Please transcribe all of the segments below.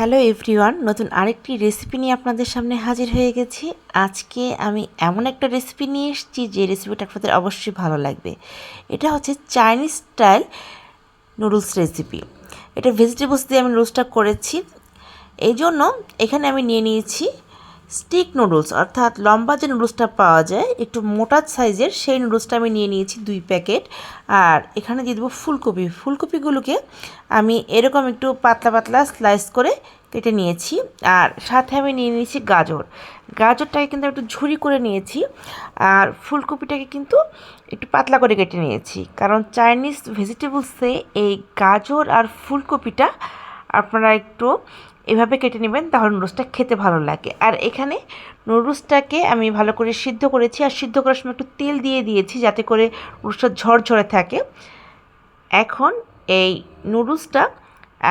Hello everyone, নতুন আরেকটি recipe নিয়ে আপনাদের সামনে হাজির হয়ে গেছি। আজকে আমি এমন একটা রেসিপি নিয়ে এসেছি যে রেসিপিটা আপনাদের অবশ্যই ভালো লাগবে। এটা হচ্ছে চাইনিজ স্টাইল নুডলস রেসিপি। এটা ভেজিটেবলস দিয়ে আমি নুডলসটা করেছি। এই জন্য এখানে আমি নিয়ে নিয়েছি স্টিক নুডলস, অর্থাৎ লম্বা যে নুডলসটা পাওয়া যায় একটু মোটা সাইজের, সেই নুডলসটা আমি নিয়ে নিয়েছি 2 প্যাকেট। আর এখানে দিয়ে দেবো ফুলকপি। ফুলকপিগুলোকে আমি এরকম একটু পাতলা পাতলা স্লাইস করে কেটে নিয়েছি। আর সাথে আমি নিয়ে নিয়েছি গাজর। গাজরটাকে কিন্তু একটু ঝুরি করে নিয়েছি। আর ফুলকপিটাকে কিন্তু একটু পাতলা করে কেটে নিয়েছি, কারণ চাইনিজ ভেজিটেবলসে এই গাজর আর ফুলকপিটা আপনারা একটু এভাবে কেটে নেবেন, তাহলে নুডলসটা খেতে ভালো লাগে। আর এখানে নুডলসটাকে আমি ভালো করে সিদ্ধ করেছি, আর সিদ্ধ করার সময় একটু তেল দিয়ে দিয়েছি যাতে করে নুডলসটা ঝরঝরে থাকে। এখন এই নুডলসটা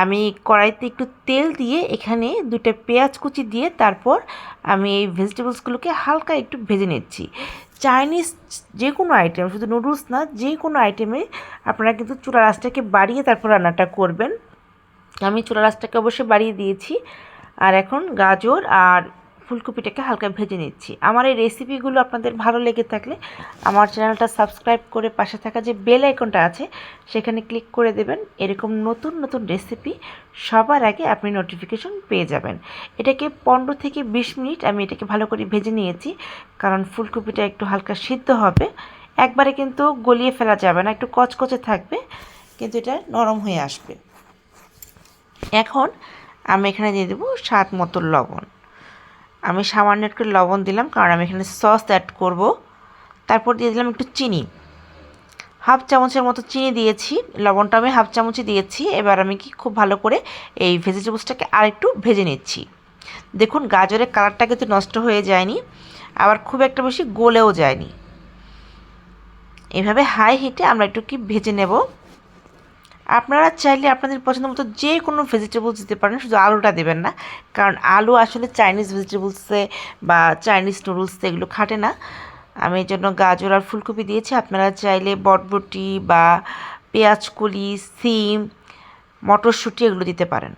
আমি কড়াইতে একটু তেল দিয়ে এখানে 2টা পেঁয়াজ কুচি দিয়ে তারপর আমি এই ভেজিটেবলসগুলোকে হালকা একটু ভেজে নিচ্ছি। চাইনিজ যে কোনো আইটেম, শুধু নুডলস না, যে কোনো আইটেমে আপনারা কিন্তু চুলার আঁচটাকে বাড়িয়ে তারপর রান্নাটা করবেন। আমি চুলার আঁচটাকে অবশ্যই বাড়িয়ে দিয়েছি। আর এখন গাজর আর ফুলকপিটাকে হালকা ভেজে নিচ্ছি। আমার এই রেসিপিগুলো আপনাদের ভালো লেগে থাকলে আমার চ্যানেলটা সাবস্ক্রাইব করে পাশে থাকা যে বেল আইকনটা আছে সেখানে ক্লিক করে দেবেন। এরকম নতুন নতুন রেসিপি সবার আগে আপনি নোটিফিকেশন পেয়ে যাবেন। এটাকে 15 থেকে 20 মিনিট আমি এটাকে ভালো করে ভেজে নিয়েছি, কারণ ফুলকপিটা একটু হালকা সিদ্ধ হবে। একবারে কিন্তু গলিয়ে ফেলা যাবে না, একটু কচকচে থাকবে, কিন্তু এটা নরম হয়ে আসবে। এখন আমি এখানে দিয়ে দেবো স্বাদ মতো লবণ। আমি সামান্য একটু লবণ দিলাম, কারণ আমি এখানে সস অ্যাড করব। তারপর দিয়ে দিলাম একটু চিনি, হাফ চামচের মতো চিনি দিয়েছি। লবণটা আমি হাফ চামচই দিয়েছি। এবার আমি খুব ভালো করে এই ভেজিটেবলসটাকে আর একটু ভেজে নিচ্ছি। দেখুন গাজরের কালারটা কিন্তু নষ্ট হয়ে যায়নি, আবার খুব একটা বেশি গলেও যায়নি। এভাবে হাই হিটে আমরা একটু ভেজে নেব। আপনারা চাইলে আপনাদের পছন্দ মতো যে কোনো ভেজিটেবলস দিতে পারেন, শুধু আলুটা দেবেন না, কারণ আলু আসলে চাইনিজ ভেজিটেবলসে বা চাইনিজ নুডলসে এগুলো খাটে না। আমি এই জন্য গাজর আর ফুলকপি দিয়েছি। আপনারা চাইলে বটবটি বা পেঁয়াজকলি, সিম, মটরশুঁটি এগুলো দিতে পারেন।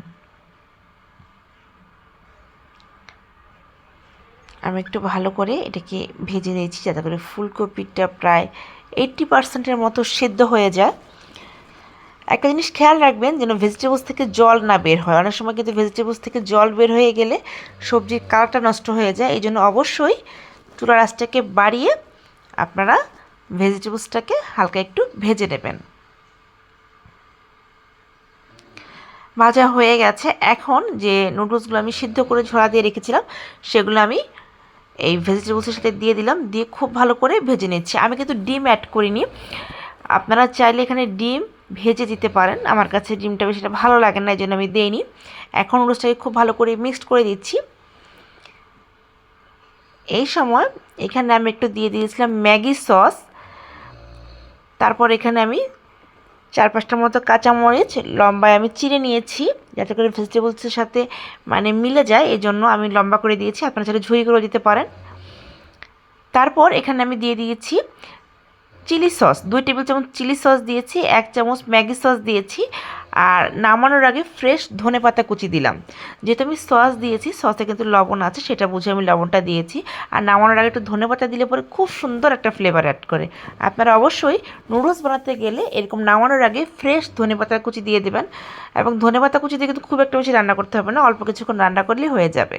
আমি একটু ভালো করে এটাকে ভেজে নিয়েছি যাতে করে ফুলকপিটা প্রায় 80% মতো সেদ্ধ হয়ে যায়। একটা জিনিস খেয়াল রাখবেন যেন ভেজিটেবলস থেকে জল না বের হয়। অনেক সময় কিন্তু ভেজিটেবলস থেকে জল বের হয়ে গেলে সবজির কালারটা নষ্ট হয়ে যায়। এই জন্য অবশ্যই চুলার আঁচটাকে বাড়িয়ে আপনারা ভেজিটেবলসটাকে হালকা একটু ভেজে নেবেন। ভাজা হয়ে গেছে। এখন যে নুডলসগুলো আমি সিদ্ধ করে ঝোড়া দিয়ে রেখেছিলাম সেগুলো আমি এই ভেজিটেবলসের সাথে দিয়ে দিলাম, দিয়ে খুব ভালো করে ভেজে নিচ্ছি। আমি কিন্তু ডিম অ্যাড করিনি, আপনারা চাইলে এখানে ডিম ভেজে দিতে পারেন। আমার কাছে ডিমটা বেশিটা ভালো লাগে না, এই জন্য আমি দিইনি। এখন নুডলসটাকে খুব ভালো করে মিক্সড করে দিচ্ছি। এই সময় এখানে আমি একটু দিয়ে দিয়েছিলাম ম্যাগি সস। তারপর এখানে আমি 4-5টার মতো কাঁচামরিচ লম্বায় আমি চিড়ে নিয়েছি যাতে করে ভেজিটেবলসের সাথে মানে মিলে যায়, এই জন্য আমি লম্বা করে দিয়েছি। আপনারা চাইলে ঝুরি করে দিতে পারেন। তারপর এখানে আমি দিয়ে দিয়েছি চিলি সস, 2 টেবিল চামচ চিলি সস দিয়েছি, 1 চামচ ম্যাগি সস দিয়েছি। আর নামানোর আগে ফ্রেশ ধনেপাতা কুচি দিলাম। যেহেতু আমি সস দিয়েছি, সসে কিন্তু লবণ আছে, সেটা বুঝে আমি লবণটা দিয়েছি। আর নামানোর আগে একটু ধনেপাতা দিলে পরে খুব সুন্দর একটা ফ্লেভার অ্যাড করে। আপনারা অবশ্যই নুডলস বানাতে গেলে এরকম নামানোর আগে ফ্রেশ ধনেপাতা কুচি দিয়ে দেবেন। এবং ধনেপাতা কুচি দিয়ে কিন্তু খুব একটা বেশি রান্না করতে হবে না, অল্প কিছুক্ষণ রান্না করলেই হয়ে যাবে।